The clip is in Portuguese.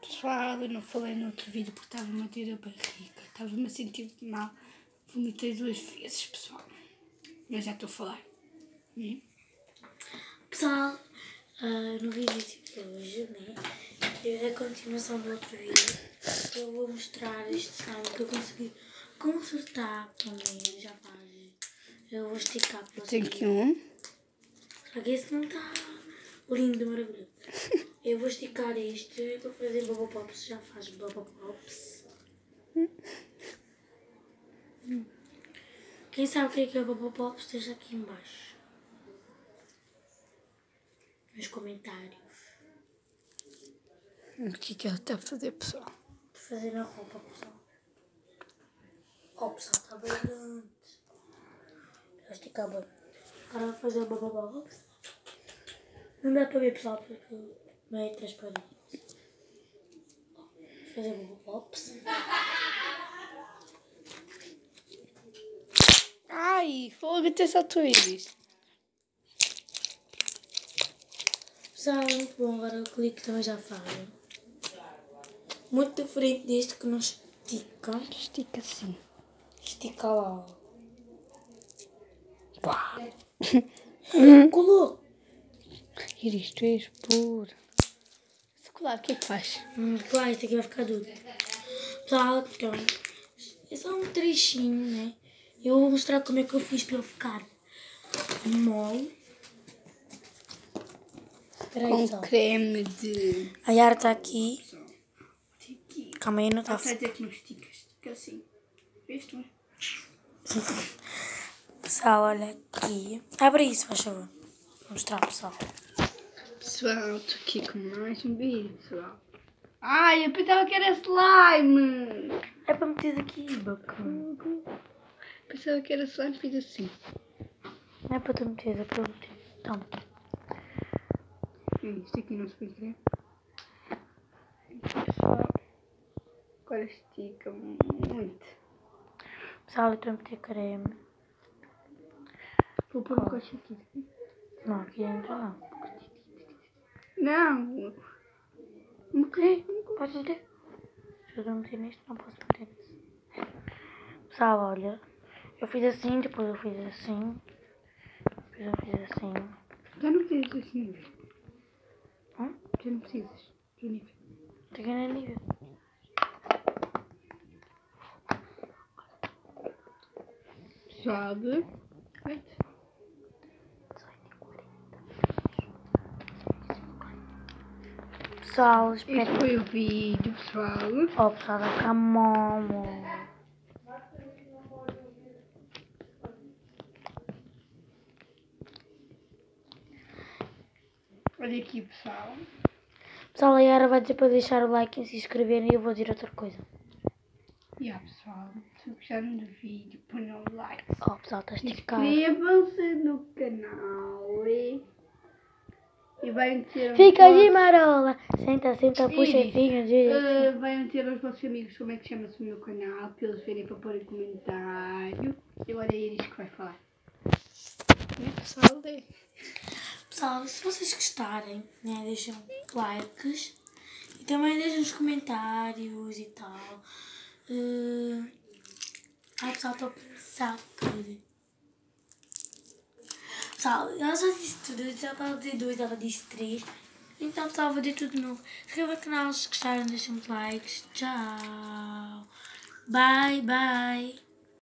Pessoal, eu não falei no outro vídeo porque estava-me a ter a barriga. Estava-me a sentir mal. Vomitei 2 vezes, pessoal. Mas já estou a falar. Pessoal, no vídeo de hoje, né? É a continuação do outro vídeo. Eu vou mostrar este slime que eu consegui consertar também. Já faz. Eu vou esticar para Tem aqui um. Só que esse não está lindo, maravilhoso. Eu vou esticar este para fazer Bubble Pops. Já faz Bubble Pops. Quem sabe o que é Bubble Pops, deixa aqui em baixo. Nos comentários. O que ela está a fazer, pessoal? Para fazer na roupa, pessoal. Pessoal, está bem grande. Já esticar bem. Agora vou fazer o Bubble Pops. Não dá para ver, pessoal, porque não é transparente. Vou fazer Bubble Pops. Ai, fogo, até saltou isto. Pessoal, muito bom. Agora o clique também já faz. Muito diferente deste que não estica. Estica assim. Estica lá. Pá. Colou! Isto é puro. Chocolate, o que é que faz? Claro, isto aqui vai ficar duro. Pessoal, então, é só um trechinho, né? Eu vou mostrar como é que eu fiz para ele ficar mole. Com creme de... A Yara está aqui. Calma aí, não está Vai dizer que não estica. Estica assim. Viste, não é? Pessoal, olha aqui. Abre isso, faz favor. Vou mostrar, pessoal. Pessoal, estou aqui com mais um vídeo, pessoal. Ai, eu pensava que era slime. É para meter aqui, bacana. Pensava que era slime, fiz assim. Não é para tu meter, é para eu meter. Toma. Isto aqui não se põe creme. Pessoal, agora estica muito. Pessoal, eu estou a meter creme. Vou pôr um coxo aqui. Não, aqui dentro não. Não. Ok, podes meter. Se eu não meter neste, não posso meter nesse. Pessoal, olha. Eu fiz assim, depois eu fiz assim. Depois eu fiz assim. Já não precisas assim, nível. Já não precisas do nível. Tem que ir na nível. Sobe. Pessoal, espero. Este foi o vídeo, pessoal. Oh, pessoal, vai ficar momo. Olha aqui, pessoal. Pessoal, a Yara vai dizer para deixar o like e se inscreverem e eu vou dizer outra coisa. Pessoal, se gostaram do vídeo, ponham um like. Oh, pessoal, está esticado. Inscrevam-se no canal e vai ter... Fica de marola. Senta, senta, puxa e fica direito. Vai ter aos vossos amigos como é que chama-se o meu canal, para eles verem, para pôr em comentário. E agora é Iris que vai falar. Pessoal, Pessoal, se vocês gostarem, né, deixem likes e também deixem os comentários e tal. Pessoal, estou a pensar que... Pessoal, ela já disse tudo, eu já estava a dizer 2, ela disse 3. Então, pessoal, vou dizer tudo de novo. Inscrevam no canal se gostaram, deixem likes. Tchau. Bye, bye.